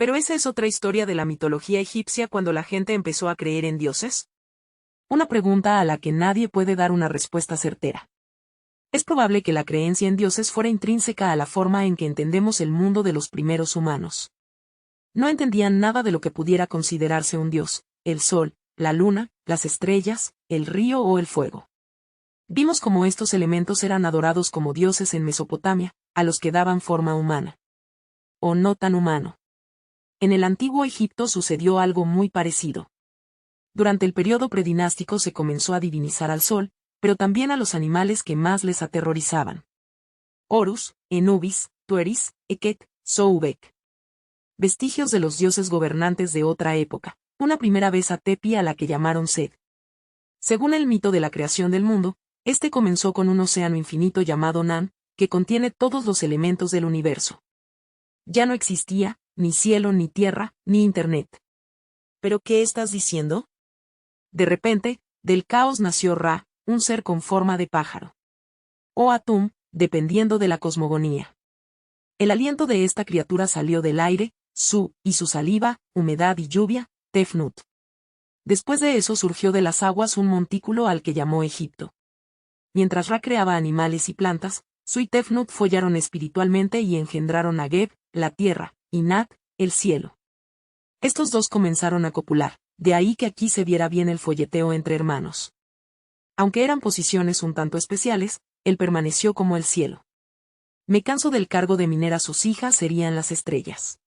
Pero esa es otra historia de la mitología egipcia cuando la gente empezó a creer en dioses. Una pregunta a la que nadie puede dar una respuesta certera. Es probable que la creencia en dioses fuera intrínseca a la forma en que entendemos el mundo de los primeros humanos. No entendían nada de lo que pudiera considerarse un dios, el sol, la luna, las estrellas, el río o el fuego. Vimos cómo estos elementos eran adorados como dioses en Mesopotamia, a los que daban forma humana. O no tan humano. En el antiguo Egipto sucedió algo muy parecido. Durante el periodo predinástico se comenzó a divinizar al sol, pero también a los animales que más les aterrorizaban. Horus, Anubis, Tueris, Eket, Soubek. Vestigios de los dioses gobernantes de otra época, una primera vez a Tepi a la que llamaron Sed. Según el mito de la creación del mundo, este comenzó con un océano infinito llamado Nan, que contiene todos los elementos del universo. Ya no existía, ni cielo ni tierra, ni internet. ¿Pero qué estás diciendo? De repente, del caos nació Ra, un ser con forma de pájaro. O Atum, dependiendo de la cosmogonía. El aliento de esta criatura salió del aire, y su saliva, humedad y lluvia, Tefnut. Después de eso surgió de las aguas un montículo al que llamó Egipto. Mientras Ra creaba animales y plantas, Su y Tefnut follaron espiritualmente y engendraron a Geb, la tierra, y Nat, el cielo. Estos dos comenzaron a copular, de ahí que aquí se viera bien el folleteo entre hermanos. Aunque eran posiciones un tanto especiales, él permaneció como el cielo. Me canso del cargo de minar a sus hijas serían las estrellas.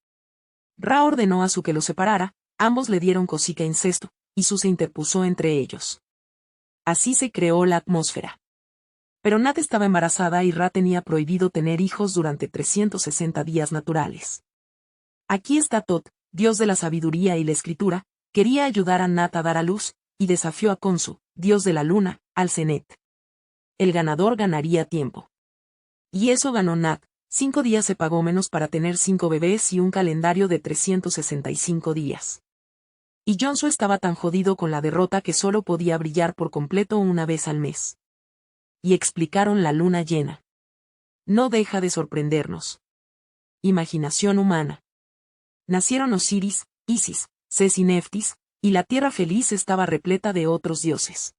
Ra ordenó a Su que los separara, ambos le dieron cosica incesto, y Su se interpuso entre ellos. Así se creó la atmósfera. Pero Nat estaba embarazada y Ra tenía prohibido tener hijos durante 360 días naturales. Aquí está Tot, dios de la sabiduría y la escritura, quería ayudar a Nat a dar a luz, y desafió a Khonsu, dios de la luna, al Zenet. El ganador ganaría tiempo. Y eso ganó Nat, 5 días se pagó menos para tener 5 bebés y un calendario de 365 días. Y Jonsu estaba tan jodido con la derrota que solo podía brillar por completo una vez al mes. Y explicaron la luna llena. No deja de sorprendernos. Imaginación humana. Nacieron Osiris, Isis, Ses y Neftis, y la tierra feliz estaba repleta de otros dioses.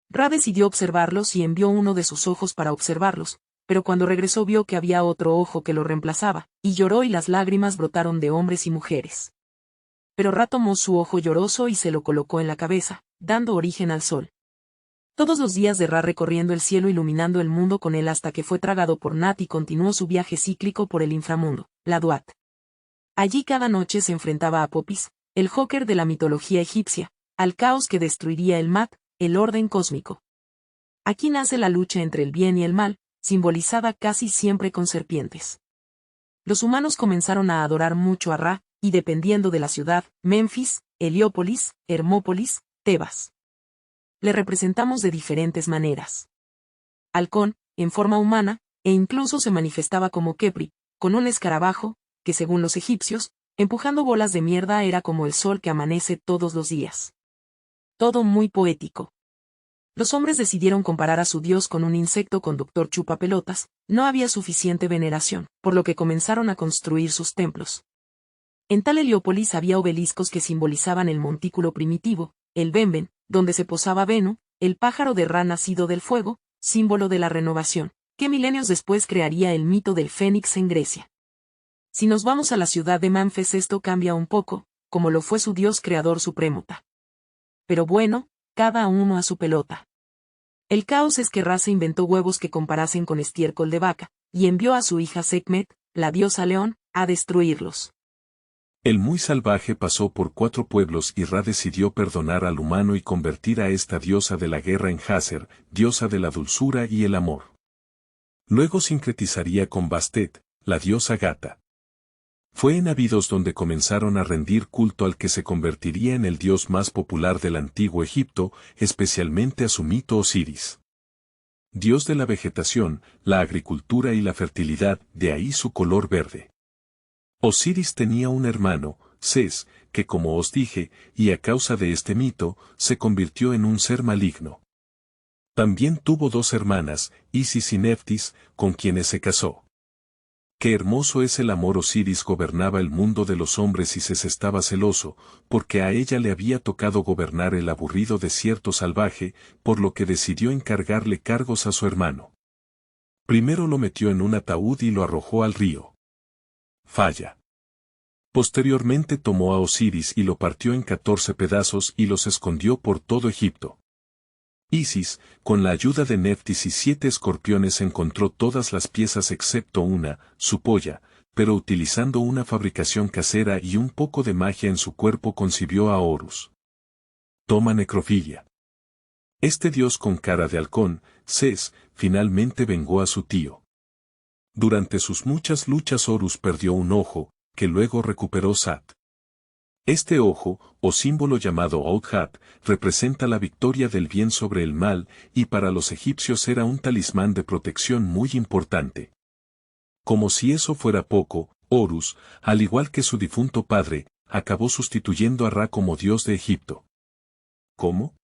Ra decidió observarlos y envió uno de sus ojos para observarlos, pero cuando regresó vio que había otro ojo que lo reemplazaba, y lloró y las lágrimas brotaron de hombres y mujeres. Pero Ra tomó su ojo lloroso y se lo colocó en la cabeza, dando origen al sol. Todos los días de Ra recorriendo el cielo iluminando el mundo con él hasta que fue tragado por Nat y continuó su viaje cíclico por el inframundo, la Duat. Allí cada noche se enfrentaba a Apopis, el Joker de la mitología egipcia, al caos que destruiría el Mat, el orden cósmico. Aquí nace la lucha entre el bien y el mal, simbolizada casi siempre con serpientes. Los humanos comenzaron a adorar mucho a Ra, y dependiendo de la ciudad, Memphis, Heliópolis, Hermópolis, Tebas. Le representamos de diferentes maneras. Halcón, en forma humana, e incluso se manifestaba como Kepri, con un escarabajo, que según los egipcios, empujando bolas de mierda era como el sol que amanece todos los días. Todo muy poético. Los hombres decidieron comparar a su dios con un insecto conductor chupapelotas, no había suficiente veneración, por lo que comenzaron a construir sus templos. En tal Heliópolis había obeliscos que simbolizaban el montículo primitivo, el Benben, donde se posaba Venu, el pájaro de Ra nacido del fuego, símbolo de la renovación, que milenios después crearía el mito del Fénix en Grecia. Si nos vamos a la ciudad de Manfes esto cambia un poco, como lo fue su dios creador supremota. Pero bueno, cada uno a su pelota. El caos es que Ra se inventó huevos que comparasen con estiércol de vaca, y envió a su hija Sekhmet, la diosa león, a destruirlos. El muy salvaje pasó por 4 pueblos y Ra decidió perdonar al humano y convertir a esta diosa de la guerra en Hazer, diosa de la dulzura y el amor. Luego sincretizaría con Bastet, la diosa gata. Fue en Abidos donde comenzaron a rendir culto al que se convertiría en el dios más popular del antiguo Egipto, especialmente a su mito Osiris. Dios de la vegetación, la agricultura y la fertilidad, de ahí su color verde. Osiris tenía un hermano, Ses, que como os dije, y a causa de este mito, se convirtió en un ser maligno. También tuvo 2 hermanas, Isis y Neftis, con quienes se casó. Qué hermoso es el amor. Osiris gobernaba el mundo de los hombres y Ses estaba celoso, porque a ella le había tocado gobernar el aburrido desierto salvaje, por lo que decidió encargarle cargos a su hermano. Primero lo metió en un ataúd y lo arrojó al río. Falla. Posteriormente tomó a Osiris y lo partió en 14 pedazos y los escondió por todo Egipto. Isis, con la ayuda de Neftis y 7 escorpiones, encontró todas las piezas excepto una, su polla, pero utilizando una fabricación casera y un poco de magia en su cuerpo concibió a Horus. Toma necrofilia. Este dios con cara de halcón, Ses, finalmente vengó a su tío. Durante sus muchas luchas Horus perdió un ojo, que luego recuperó Sat. Este ojo, o símbolo llamado Audhat, representa la victoria del bien sobre el mal, y para los egipcios era un talismán de protección muy importante. Como si eso fuera poco, Horus, al igual que su difunto padre, acabó sustituyendo a Ra como dios de Egipto. ¿Cómo?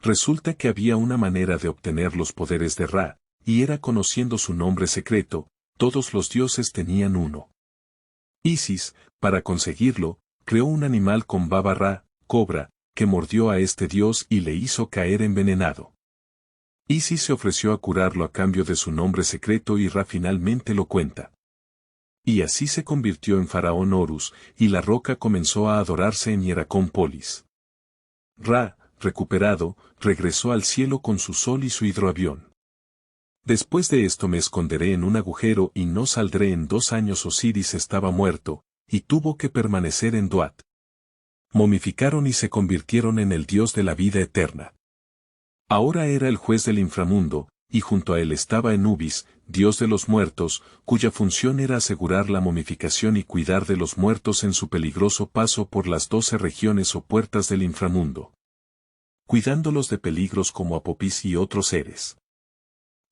Resulta que había una manera de obtener los poderes de Ra, y era conociendo su nombre secreto. Todos los dioses tenían uno. Isis, para conseguirlo, creó un animal con baba Ra, cobra, que mordió a este dios y le hizo caer envenenado. Isis se ofreció a curarlo a cambio de su nombre secreto y Ra finalmente lo cuenta. Y así se convirtió en faraón Horus, y la roca comenzó a adorarse en Hieracómpolis. Ra, recuperado, regresó al cielo con su sol y su hidroavión. Después de esto me esconderé en un agujero y no saldré en 2 años. Osiris estaba muerto, y tuvo que permanecer en Duat. Momificaron y se convirtieron en el dios de la vida eterna. Ahora era el juez del inframundo, y junto a él estaba Anubis, dios de los muertos, cuya función era asegurar la momificación y cuidar de los muertos en su peligroso paso por las 12 regiones o puertas del inframundo, cuidándolos de peligros como Apopis y otros seres.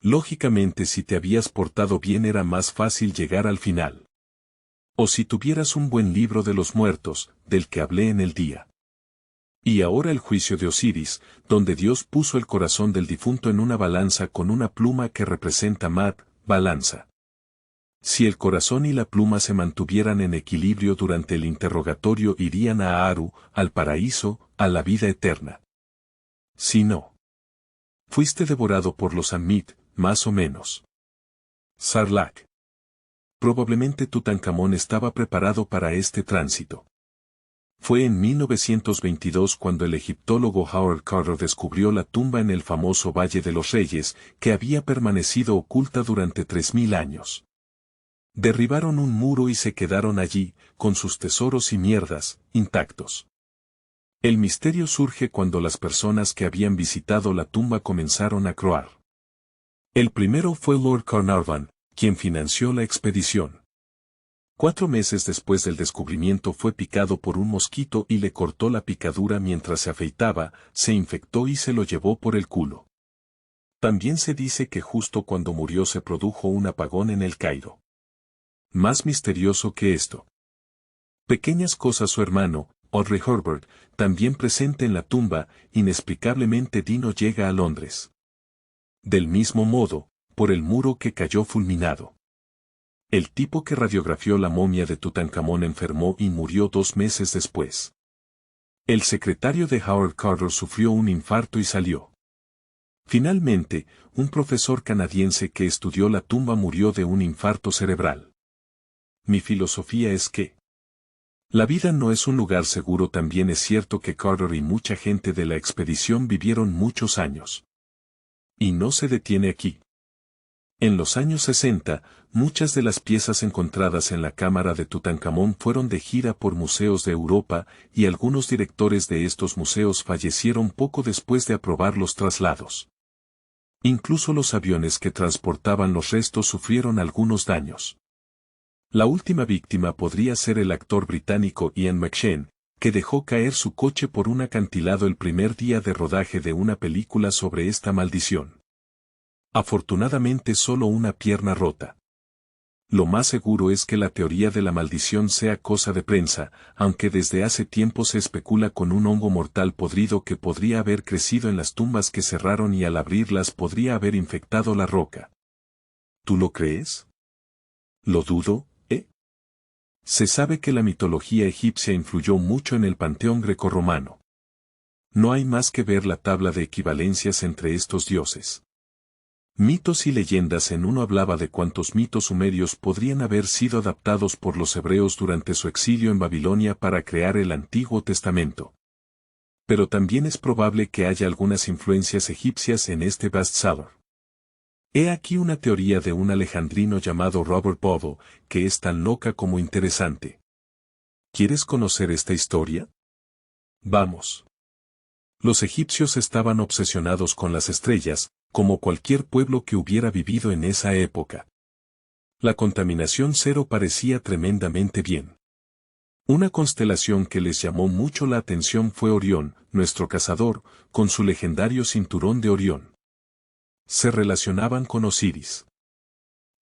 Lógicamente, si te habías portado bien era más fácil llegar al final. O si tuvieras un buen libro de los muertos, del que hablé en el día. Y ahora el juicio de Osiris, donde Dios puso el corazón del difunto en una balanza con una pluma que representa Mat, balanza. Si el corazón y la pluma se mantuvieran en equilibrio durante el interrogatorio, irían a Aru, al paraíso, a la vida eterna. Si no, fuiste devorado por los Ammit, más o menos. Sarlacc. Probablemente Tutankamón estaba preparado para este tránsito. Fue en 1922 cuando el egiptólogo Howard Carter descubrió la tumba en el famoso Valle de los Reyes, que había permanecido oculta durante 3000 años. Derribaron un muro y se quedaron allí, con sus tesoros y mierdas, intactos. El misterio surge cuando las personas que habían visitado la tumba comenzaron a croar. El primero fue Lord Carnarvon, quien financió la expedición. 4 meses después del descubrimiento fue picado por un mosquito y le cortó la picadura mientras se afeitaba, se infectó y se lo llevó por el culo. También se dice que justo cuando murió se produjo un apagón en el Cairo. Más misterioso que esto. Pequeñas cosas. Su hermano, Audrey Herbert, también presente en la tumba, inexplicablemente Dino llega a Londres. Del mismo modo, por el muro que cayó fulminado. El tipo que radiografió la momia de Tutankamón enfermó y murió 2 meses después. El secretario de Howard Carter sufrió un infarto y salió. Finalmente, un profesor canadiense que estudió la tumba murió de un infarto cerebral. Mi filosofía es que la vida no es un lugar seguro. También es cierto que Carter y mucha gente de la expedición vivieron muchos años. Y no se detiene aquí. En los años 60, muchas de las piezas encontradas en la cámara de Tutankamón fueron de gira por museos de Europa, y algunos directores de estos museos fallecieron poco después de aprobar los traslados. Incluso los aviones que transportaban los restos sufrieron algunos daños. La última víctima podría ser el actor británico Ian McShane, que dejó caer su coche por un acantilado el primer día de rodaje de una película sobre esta maldición. Afortunadamente solo una pierna rota. Lo más seguro es que la teoría de la maldición sea cosa de prensa, aunque desde hace tiempo se especula con un hongo mortal podrido que podría haber crecido en las tumbas que cerraron y al abrirlas podría haber infectado la roca. ¿Tú lo crees? Lo dudo, ¿eh? Se sabe que la mitología egipcia influyó mucho en el panteón grecorromano. No hay más que ver la tabla de equivalencias entre estos dioses. Mitos y leyendas en uno hablaba de cuántos mitos sumerios podrían haber sido adaptados por los hebreos durante su exilio en Babilonia para crear el Antiguo Testamento. Pero también es probable que haya algunas influencias egipcias en este bestseller. He aquí una teoría de un alejandrino llamado Robert Bodo, que es tan loca como interesante. ¿Quieres conocer esta historia? Vamos. Los egipcios estaban obsesionados con las estrellas, como cualquier pueblo que hubiera vivido en esa época. La contaminación cero parecía tremendamente bien. Una constelación que les llamó mucho la atención fue Orión, nuestro cazador, con su legendario cinturón de Orión. Se relacionaban con Osiris.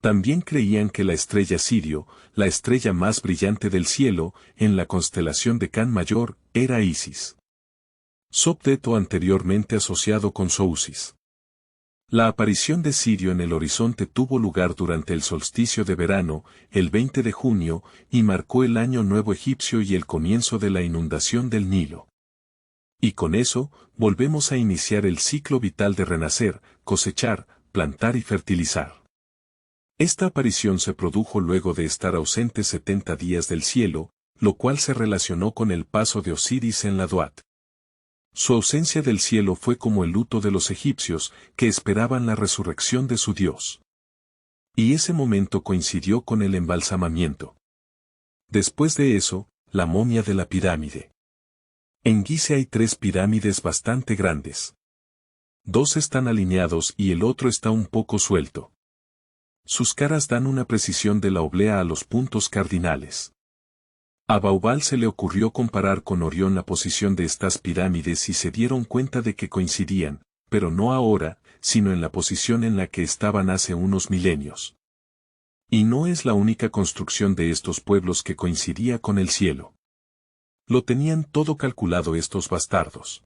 También creían que la estrella Sirio, la estrella más brillante del cielo, en la constelación de Can Mayor, era Isis. Sobdeto anteriormente asociado con Sousis. La aparición de Sirio en el horizonte tuvo lugar durante el solsticio de verano, el 20 de junio, y marcó el año nuevo egipcio y el comienzo de la inundación del Nilo. Y con eso, volvemos a iniciar el ciclo vital de renacer, cosechar, plantar y fertilizar. Esta aparición se produjo luego de estar ausente 70 días del cielo, lo cual se relacionó con el paso de Osiris en la Duat. Su ausencia del cielo fue como el luto de los egipcios, que esperaban la resurrección de su dios. Y ese momento coincidió con el embalsamamiento. Después de eso, la momia de la pirámide. En Gizeh hay 3 pirámides bastante grandes. 2 están alineados y el otro está un poco suelto. Sus caras dan una precisión de la oblea a los puntos cardinales. A Baubal se le ocurrió comparar con Orión la posición de estas pirámides y se dieron cuenta de que coincidían, pero no ahora, sino en la posición en la que estaban hace unos milenios. Y no es la única construcción de estos pueblos que coincidía con el cielo. Lo tenían todo calculado estos bastardos.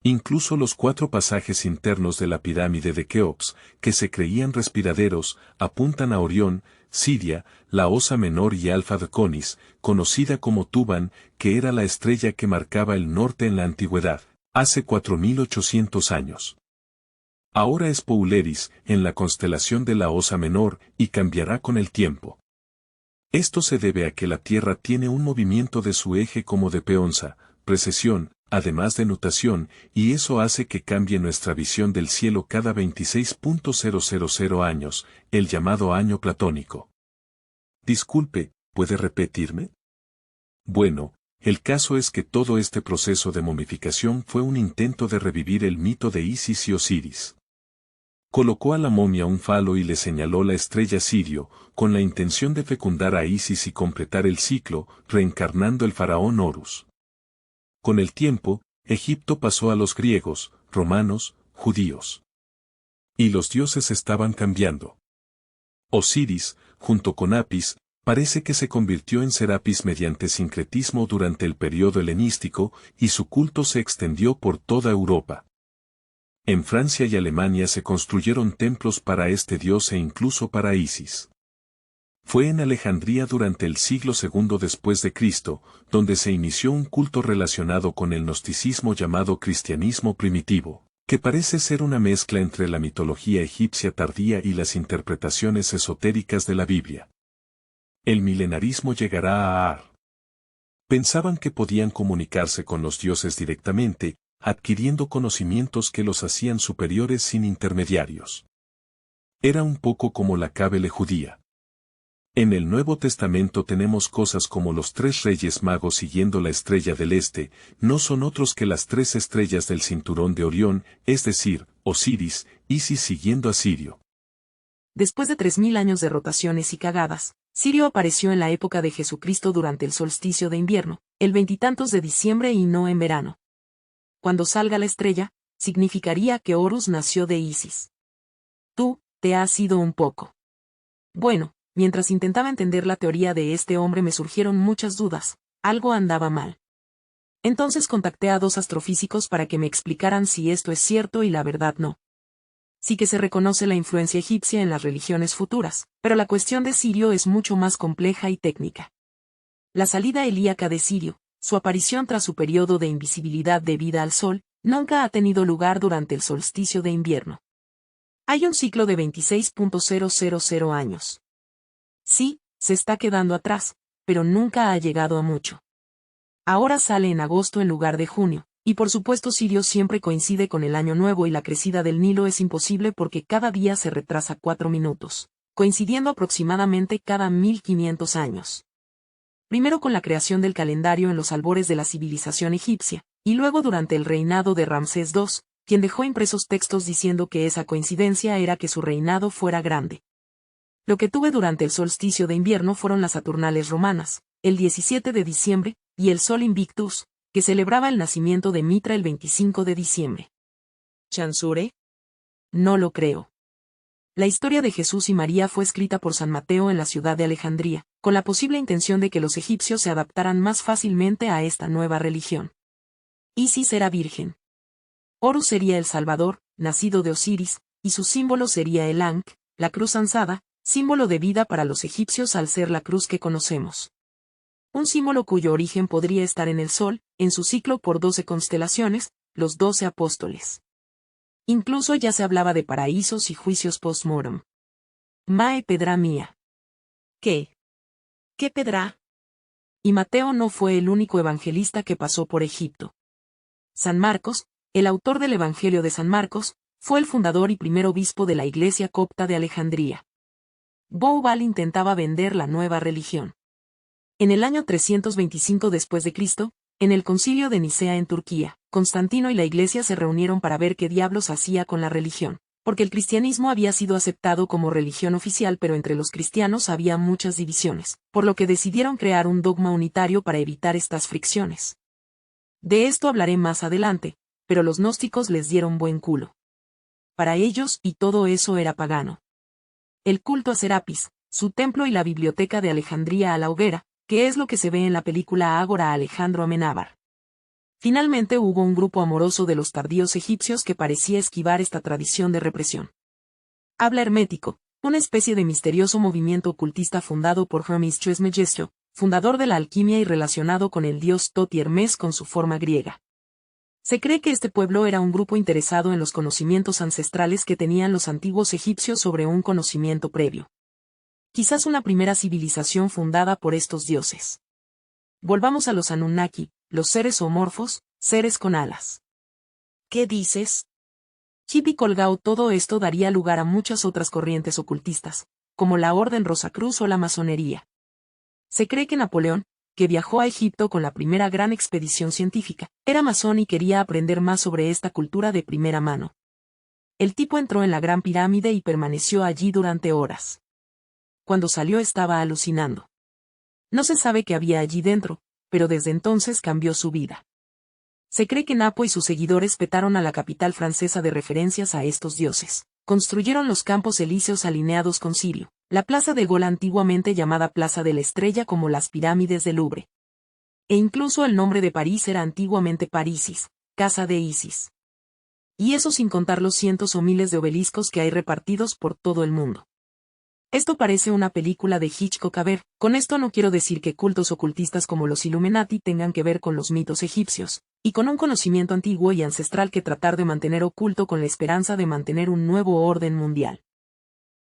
Incluso los 4 pasajes internos de la pirámide de Keops, que se creían respiraderos, apuntan a Orión, Siria, la Osa Menor y Alfa de Conis, conocida como Tuban, que era la estrella que marcaba el norte en la antigüedad, hace 4800 años. Ahora es Pouleris, en la constelación de la Osa Menor, y cambiará con el tiempo. Esto se debe a que la Tierra tiene un movimiento de su eje como de peonza, precesión, además de nutación, y eso hace que cambie nuestra visión del cielo cada 26.000 años, el llamado año platónico. Disculpe, ¿puede repetirme? Bueno, el caso es que todo este proceso de momificación fue un intento de revivir el mito de Isis y Osiris. Colocó a la momia un falo y le señaló la estrella Sirio, con la intención de fecundar a Isis y completar el ciclo, reencarnando el faraón Horus. Con el tiempo, Egipto pasó a los griegos, romanos, judíos. Y los dioses estaban cambiando. Osiris, junto con Apis, parece que se convirtió en Serapis mediante sincretismo durante el periodo helenístico, y su culto se extendió por toda Europa. En Francia y Alemania se construyeron templos para este dios e incluso para Isis. Fue en Alejandría durante el siglo II después de Cristo, donde se inició un culto relacionado con el gnosticismo llamado cristianismo primitivo, que parece ser una mezcla entre la mitología egipcia tardía y las interpretaciones esotéricas de la Biblia. El milenarismo llegará a Ar. Pensaban que podían comunicarse con los dioses directamente, adquiriendo conocimientos que los hacían superiores sin intermediarios. Era un poco como la cábele judía. En el Nuevo Testamento tenemos cosas como los 3 reyes magos siguiendo la estrella del este, no son otros que las 3 estrellas del cinturón de Orión, es decir, Osiris, Isis siguiendo a Sirio. Después de 3000 años de rotaciones y cagadas, Sirio apareció en la época de Jesucristo durante el solsticio de invierno, el 20 y tantos de diciembre y no en verano. Cuando salga la estrella, significaría que Horus nació de Isis. Tú, te has ido un poco. Bueno. Mientras intentaba entender la teoría de este hombre me surgieron muchas dudas, algo andaba mal. Entonces contacté a 2 astrofísicos para que me explicaran si esto es cierto y la verdad no. Sí que se reconoce la influencia egipcia en las religiones futuras, pero la cuestión de Sirio es mucho más compleja y técnica. La salida helíaca de Sirio, su aparición tras su periodo de invisibilidad debida al sol, nunca ha tenido lugar durante el solsticio de invierno. Hay un ciclo de 26.000 años. Sí, se está quedando atrás, pero nunca ha llegado a mucho. Ahora sale en agosto en lugar de junio, y por supuesto Sirio siempre coincide con el año nuevo y la crecida del Nilo es imposible porque cada día se retrasa 4 minutos, coincidiendo aproximadamente cada 1500 años. Primero con la creación del calendario en los albores de la civilización egipcia, y luego durante el reinado de Ramsés II, quien dejó impresos textos diciendo que esa coincidencia era que su reinado fuera grande. Lo que tuve durante el solsticio de invierno fueron las Saturnales romanas, el 17 de diciembre, y el Sol Invictus, que celebraba el nacimiento de Mitra el 25 de diciembre. ¿Chansure? No lo creo. La historia de Jesús y María fue escrita por San Mateo en la ciudad de Alejandría, con la posible intención de que los egipcios se adaptaran más fácilmente a esta nueva religión. Isis era virgen. Horus sería el Salvador, nacido de Osiris, y su símbolo sería el Ankh, la cruz ansada, símbolo de vida para los egipcios al ser la cruz que conocemos. Un símbolo cuyo origen podría estar en el Sol, en su ciclo por 12 constelaciones, los 12 apóstoles. Incluso ya se hablaba de paraísos y juicios post-mortem. Mae pedra mía. ¿Qué? ¿Qué pedra? Y Mateo no fue el único evangelista que pasó por Egipto. San Marcos, el autor del Evangelio de San Marcos, fue el fundador y primer obispo de la Iglesia copta de Alejandría. Boubal intentaba vender la nueva religión. En el año 325 después de Cristo, en el concilio de Nicea en Turquía, Constantino y la Iglesia se reunieron para ver qué diablos hacía con la religión, porque el cristianismo había sido aceptado como religión oficial pero entre los cristianos había muchas divisiones, por lo que decidieron crear un dogma unitario para evitar estas fricciones. De esto hablaré más adelante, pero los gnósticos les dieron buen culo. Para ellos, y todo eso era pagano. El culto a Serapis, su templo y la biblioteca de Alejandría a la hoguera, que es lo que se ve en la película Ágora a Alejandro Amenábar. Finalmente hubo un grupo amoroso de los tardíos egipcios que parecía esquivar esta tradición de represión. Habla hermético, una especie de misterioso movimiento ocultista fundado por Hermes Trismegisto, fundador de la alquimia y relacionado con el dios Tot y Hermes con su forma griega. Se cree que este pueblo era un grupo interesado en los conocimientos ancestrales que tenían los antiguos egipcios sobre un conocimiento previo. Quizás una primera civilización fundada por estos dioses. Volvamos a los Anunnaki, los seres zoomorfos, seres con alas. ¿Qué dices? Hippie colgao. Todo esto daría lugar a muchas otras corrientes ocultistas, como la Orden Rosacruz o la masonería. Se cree que Napoleón, que viajó a Egipto con la primera gran expedición científica, era masón y quería aprender más sobre esta cultura de primera mano. El tipo entró en la Gran Pirámide y permaneció allí durante horas. Cuando salió estaba alucinando. No se sabe qué había allí dentro, pero desde entonces cambió su vida. Se cree que Napo y sus seguidores petaron a la capital francesa de referencias a estos dioses. Construyeron los campos elíseos alineados con Sirio, la plaza de Gol antiguamente llamada Plaza de la Estrella como las pirámides del Louvre. E incluso el nombre de París era antiguamente Parisis, casa de Isis. Y eso sin contar los cientos o miles de obeliscos que hay repartidos por todo el mundo. Esto parece una película de Hitchcock. A ver, con esto no quiero decir que cultos ocultistas como los Illuminati tengan que ver con los mitos egipcios, y con un conocimiento antiguo y ancestral que tratar de mantener oculto con la esperanza de mantener un nuevo orden mundial.